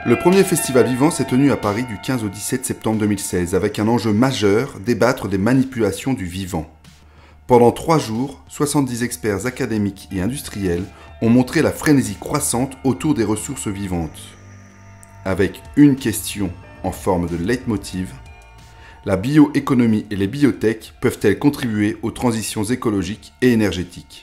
Le premier festival vivant s'est tenu à Paris du 15 au 17 septembre 2016 avec un enjeu majeur, débattre des manipulations du vivant. Pendant 3 jours, 70 experts académiques et industriels ont montré la frénésie croissante autour des ressources vivantes. Avec une question en forme de leitmotiv: la bioéconomie et les biotech peuvent-elles contribuer aux transitions écologiques et énergétiques ?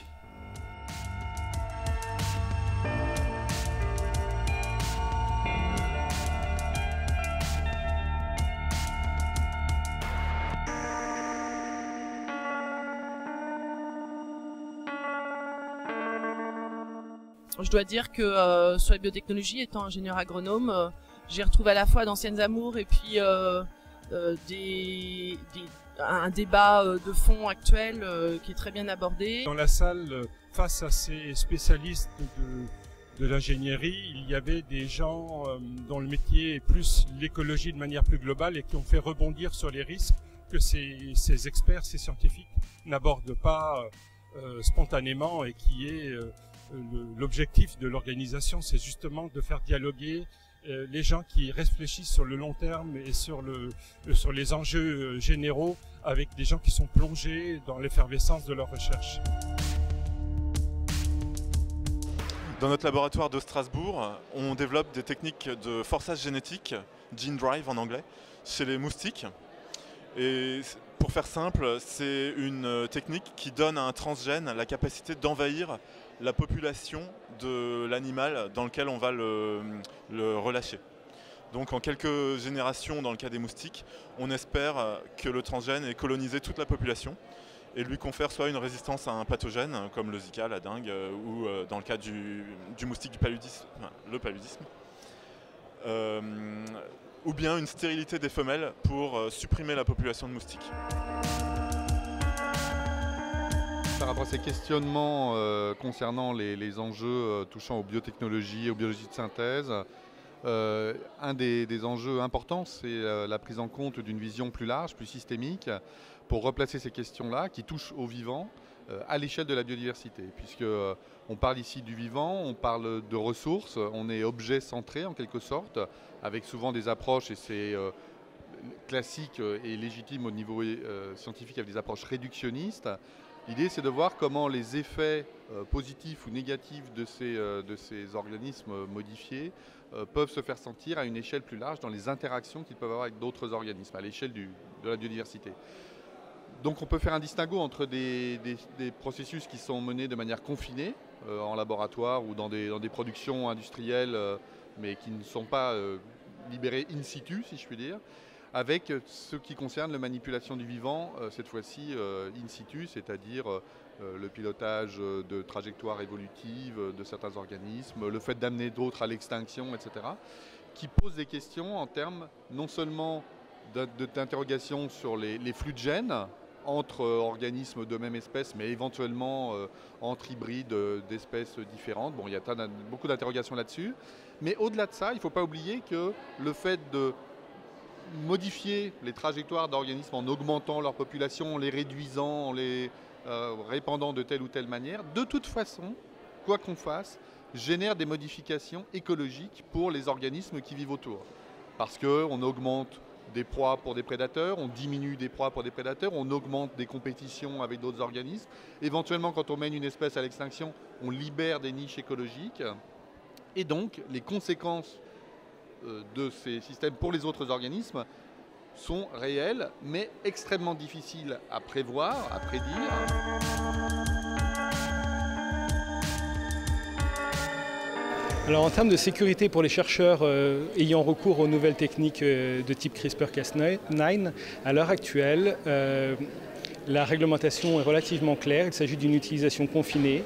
Je dois dire que sur la biotechnologie, étant ingénieur agronome, j'ai retrouvé à la fois d'anciennes amours et puis un débat de fond actuel qui est très bien abordé. Dans la salle, face à ces spécialistes de l'ingénierie, il y avait des gens dont le métier est plus l'écologie de manière plus globale et qui ont fait rebondir sur les risques que ces experts, ces scientifiques n'abordent pas spontanément, et qui est l'objectif de l'organisation, c'est justement de faire dialoguer les gens qui réfléchissent sur le long terme et sur les enjeux généraux avec des gens qui sont plongés dans l'effervescence de leur recherche. Dans notre laboratoire de Strasbourg, on développe des techniques de forçage génétique, gene drive en anglais, chez les moustiques. Et pour faire simple, c'est une technique qui donne à un transgène la capacité d'envahir la population de l'animal dans lequel on va le relâcher. Donc en quelques générations, dans le cas des moustiques, on espère que le transgène ait colonisé toute la population et lui confère soit une résistance à un pathogène, comme le Zika, la dengue, ou dans le cas du moustique du paludisme, le paludisme, ou bien une stérilité des femelles pour supprimer la population de moustiques. Par rapport à ces questionnements concernant les enjeux touchant aux biotechnologies et aux biologies de synthèse, un des enjeux importants, c'est la prise en compte d'une vision plus large, plus systémique, pour replacer ces questions-là qui touchent au vivant à l'échelle de la biodiversité. Puisqu'on parle ici du vivant, on parle de ressources, on est objet centré en quelque sorte, avec souvent des approches, et c'est classique et légitime au niveau scientifique, avec des approches réductionnistes. L'idée, c'est de voir comment les effets positifs ou négatifs de ces organismes modifiés peuvent se faire sentir à une échelle plus large dans les interactions qu'ils peuvent avoir avec d'autres organismes, à l'échelle de la biodiversité. Donc on peut faire un distinguo entre des processus qui sont menés de manière confinée, en laboratoire ou dans des productions industrielles, mais qui ne sont pas libérés in situ, si je puis dire, avec ce qui concerne la manipulation du vivant, cette fois-ci in situ, c'est-à-dire le pilotage de trajectoires évolutives de certains organismes, le fait d'amener d'autres à l'extinction, etc., qui posent des questions en termes non seulement d'interrogation sur les flux de gènes entre organismes de même espèce, mais éventuellement entre hybrides d'espèces différentes. Bon, il y a beaucoup d'interrogations là-dessus. Mais au-delà de ça, il ne faut pas oublier que le fait de modifier les trajectoires d'organismes en augmentant leur population, en les réduisant, en les répandant de telle ou telle manière, de toute façon, quoi qu'on fasse, génère des modifications écologiques pour les organismes qui vivent autour. Parce qu'on augmente des proies pour des prédateurs, on diminue des proies pour des prédateurs, on augmente des compétitions avec d'autres organismes. Éventuellement, quand on mène une espèce à l'extinction, on libère des niches écologiques. Et donc, les conséquences de ces systèmes pour les autres organismes sont réelles, mais extrêmement difficiles à prévoir, à prédire. Alors en termes de sécurité pour les chercheurs ayant recours aux nouvelles techniques de type CRISPR-Cas9, à l'heure actuelle, la réglementation est relativement claire. Il s'agit d'une utilisation confinée,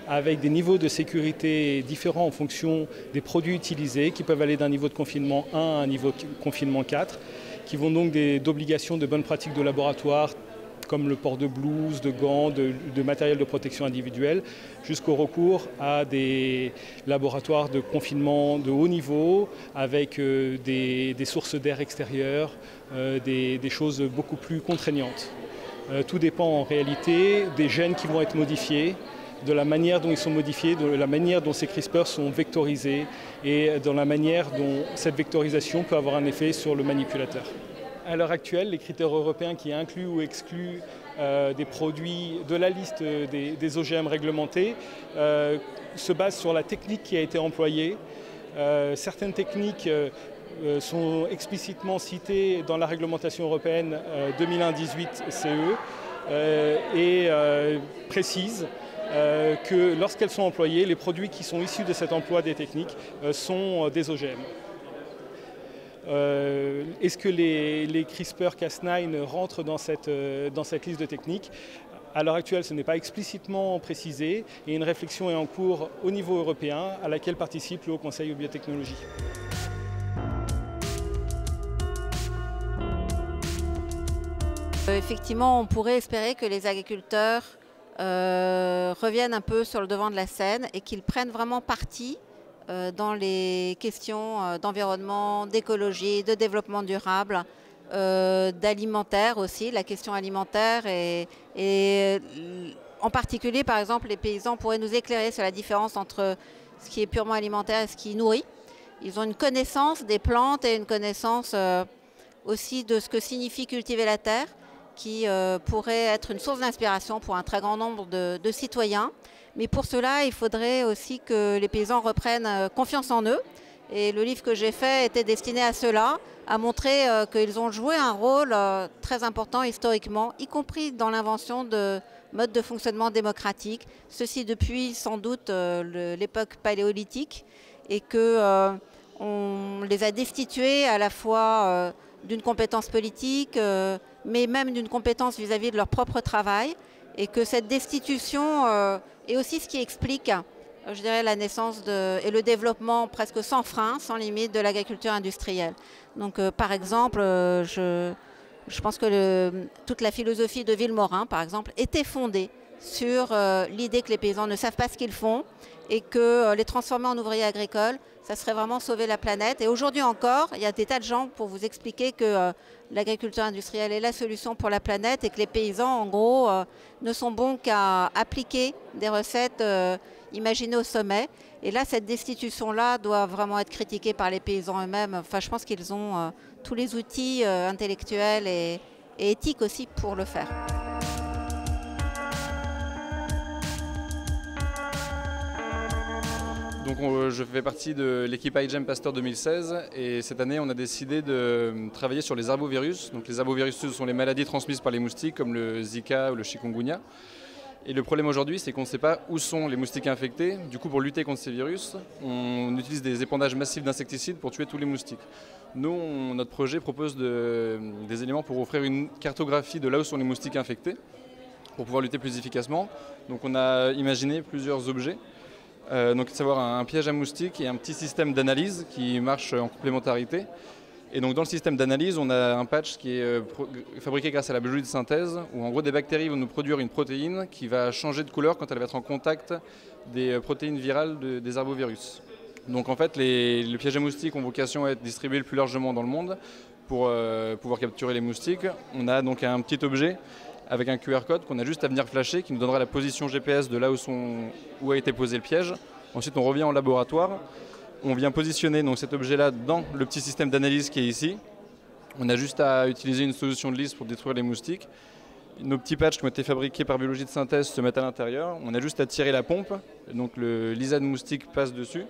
avec des niveaux de sécurité différents en fonction des produits utilisés, qui peuvent aller d'un niveau de confinement 1 à un niveau de confinement 4, qui vont donc d'obligations de bonnes pratiques de laboratoire, comme le port de blouses, de gants, de matériel de protection individuelle, jusqu'au recours à des laboratoires de confinement de haut niveau, avec des sources d'air extérieures, des choses beaucoup plus contraignantes. Tout dépend en réalité des gènes qui vont être modifiés, de la manière dont ils sont modifiés, de la manière dont ces CRISPR sont vectorisés et dans la manière dont cette vectorisation peut avoir un effet sur le manipulateur. À l'heure actuelle, les critères européens qui incluent ou excluent des produits de la liste des OGM réglementés se basent sur la technique qui a été employée. Certaines techniques sont explicitement citées dans la réglementation européenne 2001-18 CE et précisent que lorsqu'elles sont employées, les produits qui sont issus de cet emploi des techniques sont des OGM. Est-ce que les CRISPR-Cas9 rentrent dans cette liste de techniques? À l'heure actuelle, ce n'est pas explicitement précisé et une réflexion est en cours au niveau européen à laquelle participe le Haut Conseil aux biotechnologies. Effectivement, on pourrait espérer que les agriculteurs reviennent un peu sur le devant de la scène et qu'ils prennent vraiment parti dans les questions d'environnement, d'écologie, de développement durable, d'alimentaire aussi, la question alimentaire et en particulier, par exemple, les paysans pourraient nous éclairer sur la différence entre ce qui est purement alimentaire et ce qui nourrit. Ils ont une connaissance des plantes et une connaissance aussi de ce que signifie cultiver la terre, qui pourrait être une source d'inspiration pour un très grand nombre de citoyens. Mais pour cela, il faudrait aussi que les paysans reprennent confiance en eux. Et le livre que j'ai fait était destiné à cela, à montrer qu'ils ont joué un rôle très important historiquement, y compris dans l'invention de modes de fonctionnement démocratique. Ceci depuis sans doute l'époque paléolithique, et qu'on les a destitués à la fois d'une compétence politique, mais même d'une compétence vis-à-vis de leur propre travail, et que cette destitution est aussi ce qui explique, je dirais, la naissance et le développement presque sans frein, sans limite de l'agriculture industrielle. Donc par exemple, je pense que toute la philosophie de Villemorin, par exemple, était fondée sur l'idée que les paysans ne savent pas ce qu'ils font et que les transformer en ouvriers agricoles, ça serait vraiment sauver la planète. Et aujourd'hui encore, il y a des tas de gens pour vous expliquer que l'agriculture industrielle est la solution pour la planète et que les paysans, en gros, ne sont bons qu'à appliquer des recettes imaginées au sommet. Et là, cette destitution-là doit vraiment être critiquée par les paysans eux-mêmes. Enfin, je pense qu'ils ont tous les outils intellectuels et éthiques aussi pour le faire. Donc je fais partie de l'équipe iGEM Pasteur 2016 et cette année on a décidé de travailler sur les arbovirus. Donc les arbovirus, ce sont les maladies transmises par les moustiques comme le Zika ou le chikungunya. Et le problème aujourd'hui, c'est qu'on ne sait pas où sont les moustiques infectés. Du coup, pour lutter contre ces virus, on utilise des épandages massifs d'insecticides pour tuer tous les moustiques. Nous, notre projet propose des éléments pour offrir une cartographie de là où sont les moustiques infectés pour pouvoir lutter plus efficacement. Donc on a imaginé plusieurs objets. Donc savoir un piège à moustiques et un petit système d'analyse qui marche en complémentarité. Et donc dans le système d'analyse, on a un patch qui est fabriqué grâce à la biologie de synthèse, où en gros des bactéries vont nous produire une protéine qui va changer de couleur quand elle va être en contact des protéines virales des arbovirus. Donc en fait, les pièges à moustiques ont vocation à être distribués le plus largement dans le monde pour pouvoir capturer les moustiques. On a donc un petit objet avec un QR code qu'on a juste à venir flasher, qui nous donnera la position GPS de là où a été posé le piège. Ensuite, on revient en laboratoire, on vient positionner donc, cet objet-là dans le petit système d'analyse qui est ici. On a juste à utiliser une solution de lisse pour détruire les moustiques. Nos petits patchs qui ont été fabriqués par biologie de synthèse se mettent à l'intérieur. On a juste à tirer la pompe, donc le lisa de moustique passe dessus,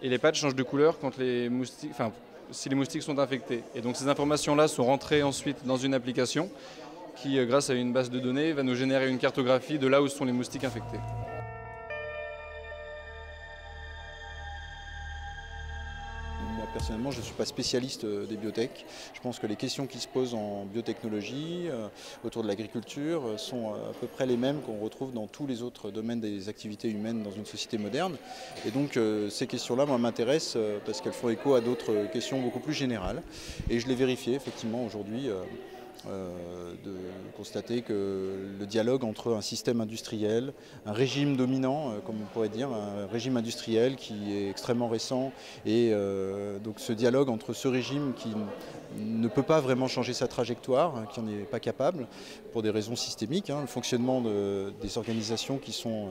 et les patchs changent de couleur quand si les moustiques sont infectés. Et donc ces informations-là sont rentrées ensuite dans une application qui, grâce à une base de données, va nous générer une cartographie de là où sont les moustiques infectés. Moi, personnellement, je ne suis pas spécialiste des biotech. Je pense que les questions qui se posent en biotechnologie, autour de l'agriculture, sont à peu près les mêmes qu'on retrouve dans tous les autres domaines des activités humaines dans une société moderne. Et donc, ces questions-là, moi, m'intéressent parce qu'elles font écho à d'autres questions beaucoup plus générales. Et je l'ai vérifié, effectivement, aujourd'hui. De constater que le dialogue entre un système industriel, un régime dominant, comme on pourrait dire, un régime industriel qui est extrêmement récent, et donc ce dialogue entre ce régime qui ne peut pas vraiment changer sa trajectoire, qui n'en est pas capable, pour des raisons systémiques, le fonctionnement des organisations qui sont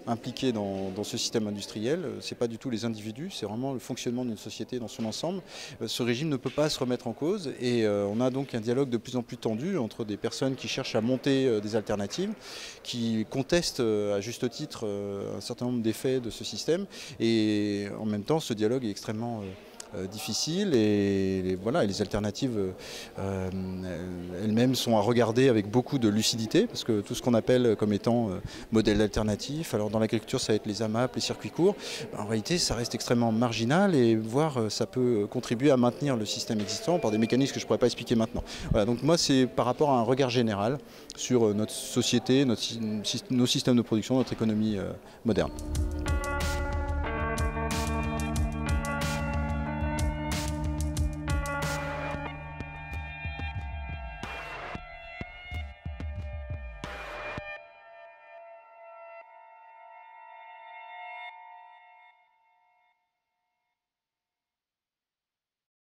impliqués dans ce système industriel. Ce n'est pas du tout les individus, c'est vraiment le fonctionnement d'une société dans son ensemble. Ce régime ne peut pas se remettre en cause et on a donc un dialogue de plus en plus tendu entre des personnes qui cherchent à monter des alternatives, qui contestent à juste titre un certain nombre d'effets de ce système, et en même temps ce dialogue est extrêmement difficile et voilà, et les alternatives elles-mêmes sont à regarder avec beaucoup de lucidité, parce que tout ce qu'on appelle comme étant modèle alternatif, alors dans l'agriculture ça va être les AMAP, les circuits courts, en réalité ça reste extrêmement marginal et voire ça peut contribuer à maintenir le système existant par des mécanismes que je ne pourrais pas expliquer maintenant. Voilà, donc moi c'est par rapport à un regard général sur notre société, nos systèmes de production, notre économie moderne.